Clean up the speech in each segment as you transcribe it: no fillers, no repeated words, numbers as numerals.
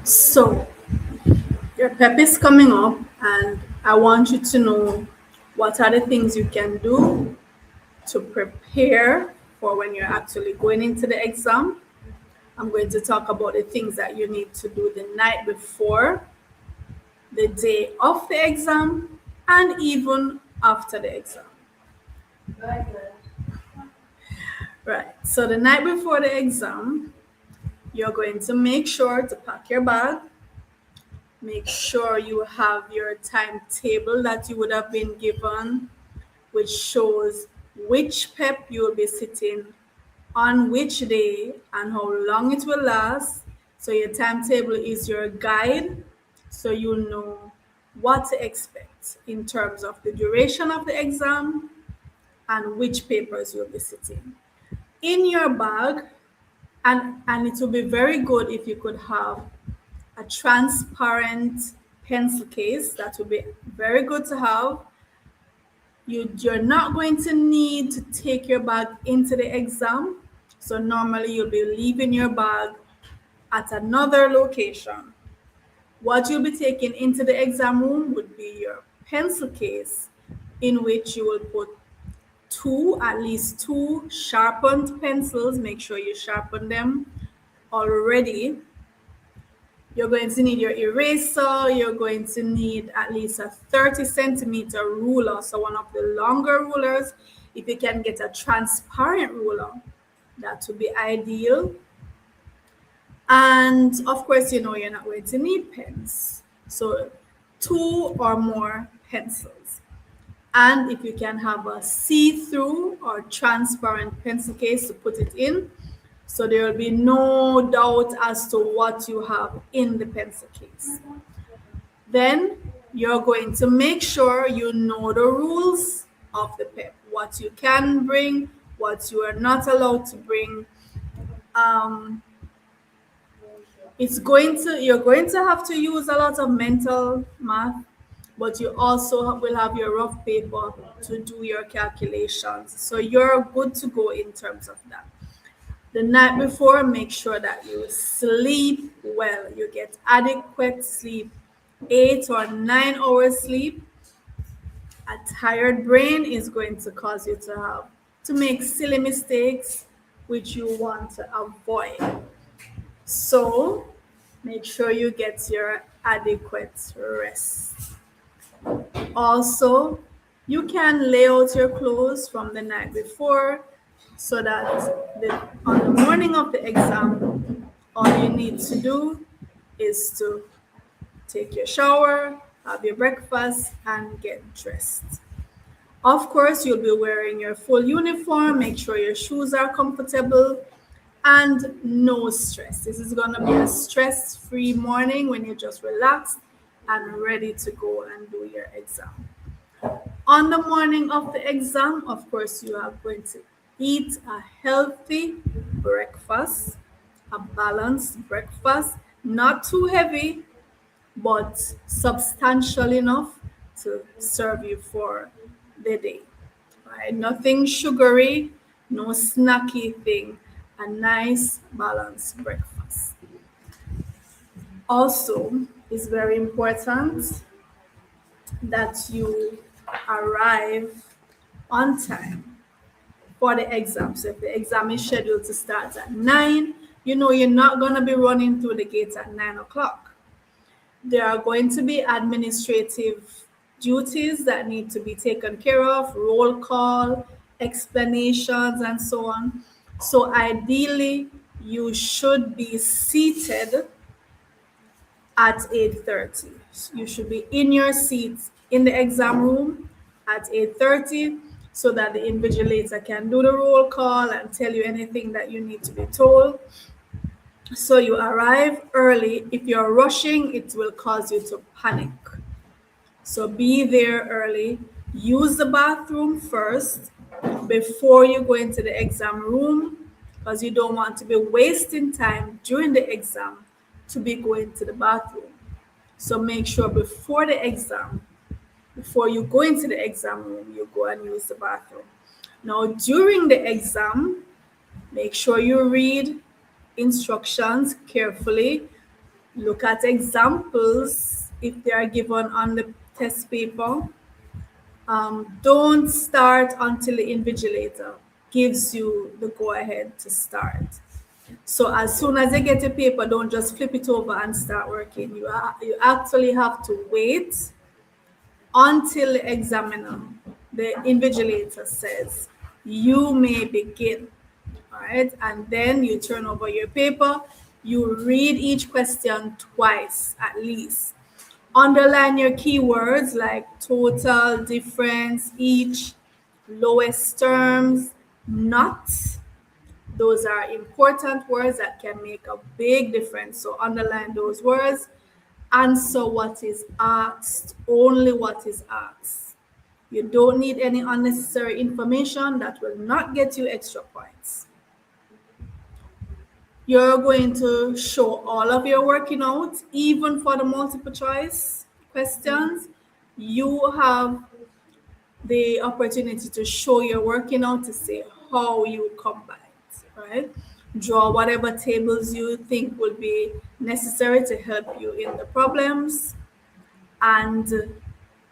So, your PEP is coming up, and I want you to know what are the things you can do to prepare for when you're actually going into the exam. I'm going to talk about the things that you need to do the night before, the day of the exam, and even after the exam. Right. So, the night before the exam, you're going to make sure to pack your bag. Make sure you have your timetable that you would have been given, which shows which PEP you will be sitting on which day and how long it will last. So your timetable is your guide, so you'll know what to expect in terms of the duration of the exam and which papers you'll be sitting. In your bag, and it will be very good if you could have a transparent pencil case. That would be very good to have. You're not going to need to take your bag into the exam. So normally you'll be leaving your bag at another location. What you'll be taking into the exam room would be your pencil case, in which you will put at least two sharpened pencils. Make sure you sharpen them already. You're going to need your eraser. You're going to need at least a 30-centimeter ruler, so one of the longer rulers. If you can get a transparent ruler, that would be ideal. And of course, you're not going to need pens. So 2 or more pencils. And if you can have a see-through or transparent pencil case to put it in, so there will be no doubt as to what you have in the pencil case. Then you're going to make sure you know the rules of the PEP, what you can bring, what you are not allowed to bring. You're going to have to use a lot of mental math, but you also will have your rough paper to do your calculations. So you're good to go in terms of that. The night before, make sure that you sleep well. You get adequate sleep, 8 or 9 hours sleep. A tired brain is going to cause you to make silly mistakes, which you want to avoid. So make sure you get your adequate rest. Also, you can lay out your clothes from the night before, so that on the morning of the exam, all you need to do is to take your shower, have your breakfast, and get dressed. Of course, you'll be wearing your full uniform. Make sure your shoes are comfortable and no stress. This is going to be a stress-free morning when you're just relaxed and ready to go and do your exam. On the morning of the exam, of course, you are going to eat a healthy breakfast, a balanced breakfast, not too heavy, but substantial enough to serve you for the day. Right? Nothing sugary, no snacky thing, a nice balanced breakfast. Also, it's very important that you arrive on time for the exam. So if the exam is scheduled to start at 9, you're not going to be running through the gates at 9 o'clock. There are going to be administrative duties that need to be taken care of, roll call, explanations, and so on. So ideally, you should be seated at 8:30. You should be in your seats in the exam room at 8:30, so that the invigilator can do the roll call and tell you anything that you need to be told. So you arrive early. If you're rushing, it will cause you to panic. So be there early. Use the bathroom first before you go into the exam room, because you don't want to be wasting time during the exam to be going to the bathroom. So make sure before the exam, before you go into the exam room, you go and use the bathroom. Now, during the exam, make sure you read instructions carefully. Look at examples if they are given on the test paper. Don't start until the invigilator gives you the go ahead to start. So as soon as you get a paper, don't just flip it over and start working. You actually have to wait until the examiner, the invigilator says, you may begin. All right. And then you turn over your paper. You read each question twice at least. Underline your keywords like total, difference, each, lowest terms, not. Those are important words that can make a big difference. So underline those words. Answer what is asked, only what is asked. You don't need any unnecessary information that will not get you extra points. You're going to show all of your working out, even for the multiple choice questions. You have the opportunity to show your working out to say how you would come by it, right? Draw whatever tables you think will be necessary to help you in the problems, and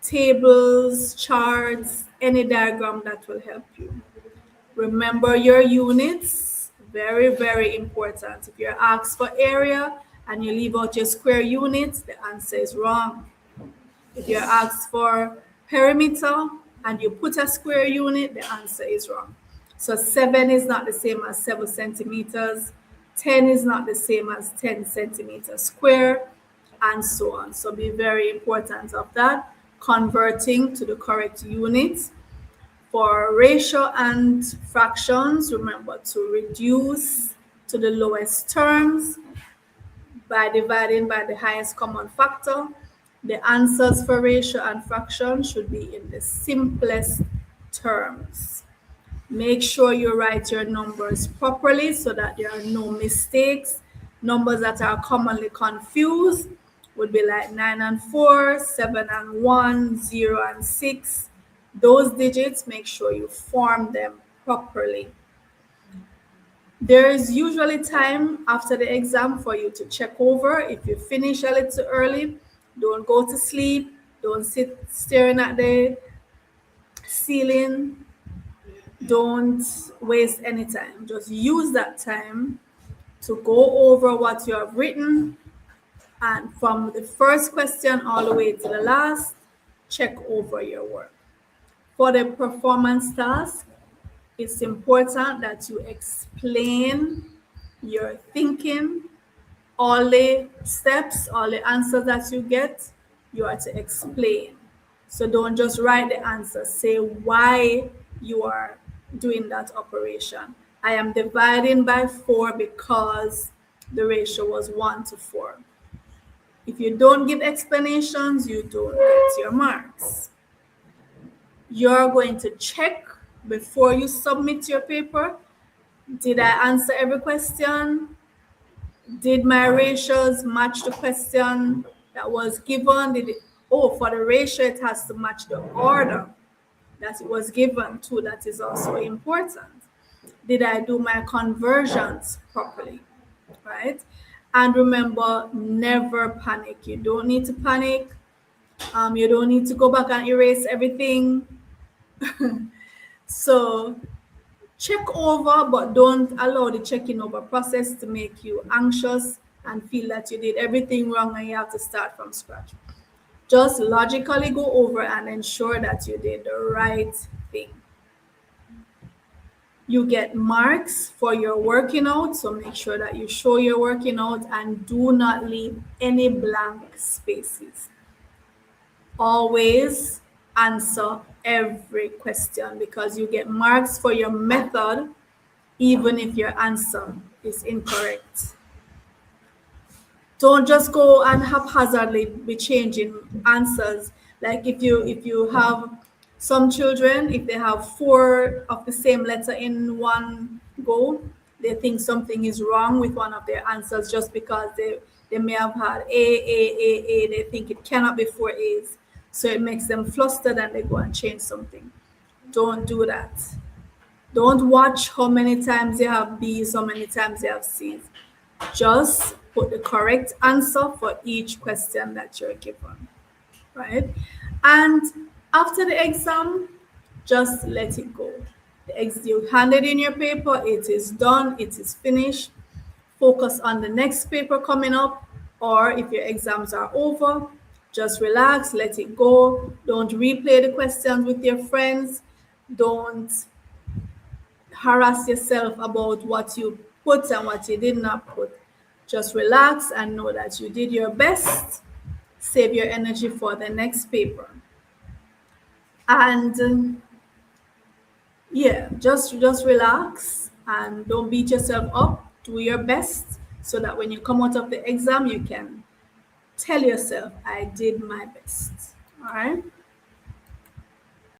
tables, charts, any diagram that will help you. Remember your units, very, very important. If you're asked for area and you leave out your square units, the answer is wrong. If you're asked for perimeter and you put a square unit, the answer is wrong. So 7 is not the same as 7 centimeters. 10 is not the same as 10 centimeters square, and so on. So be very important of that. Converting to the correct units. For ratio and fractions, remember to reduce to the lowest terms by dividing by the highest common factor. The answers for ratio and fraction should be in the simplest terms. Make sure you write your numbers properly so that there are no mistakes. Numbers that are commonly confused would be like 9 and 4, 7 and 1, 0 and 6. Those digits, make sure you form them properly. There is usually time after the exam for you to check over. If you finish a little early, don't go to sleep. Don't sit staring at the ceiling. Don't waste any time. Just use that time to go over what you have written, and from the first question all the way to the last, check over your work. For the performance task, it's important that you explain your thinking. All the steps, all the answers that you get, you are to explain. So don't just write the answer. Say why you are doing that operation. I am dividing by 4 because the ratio was 1 to 4. If you don't give explanations, you don't get your marks. You're going to check before you submit your paper. Did I answer every question? Did my ratios match the question that was given? For the ratio, it has to match the order that it was given to. That is also important. Did I do my conversions properly, right? And remember, never panic. You don't need to panic. You don't need to go back and erase everything. So check over, but don't allow the checking over process to make you anxious and feel that you did everything wrong and you have to start from scratch. Just logically go over and ensure that you did the right thing. You get marks for your working out, so make sure that you show your working out and do not leave any blank spaces. Always answer every question because you get marks for your method even if your answer is incorrect. Don't just go and haphazardly be changing answers. Like if you have some children, if they have 4 of the same letter in one go, they think something is wrong with one of their answers just because they may have had A. They think it cannot be 4 A's. So it makes them flustered and they go and change something. Don't do that. Don't watch how many times they have B's, how many times they have C's. Just put the correct answer for each question that you're given, right? And after the exam, just let it go. You handed in your paper, it is done, it is finished. Focus on the next paper coming up, or if your exams are over, just relax, let it go. Don't replay the questions with your friends. Don't harass yourself about what you put and what you did not put. Just relax and know that you did your best. Save your energy for the next paper. And yeah, just relax and don't beat yourself up. Do your best so that when you come out of the exam, you can tell yourself, I did my best. All right.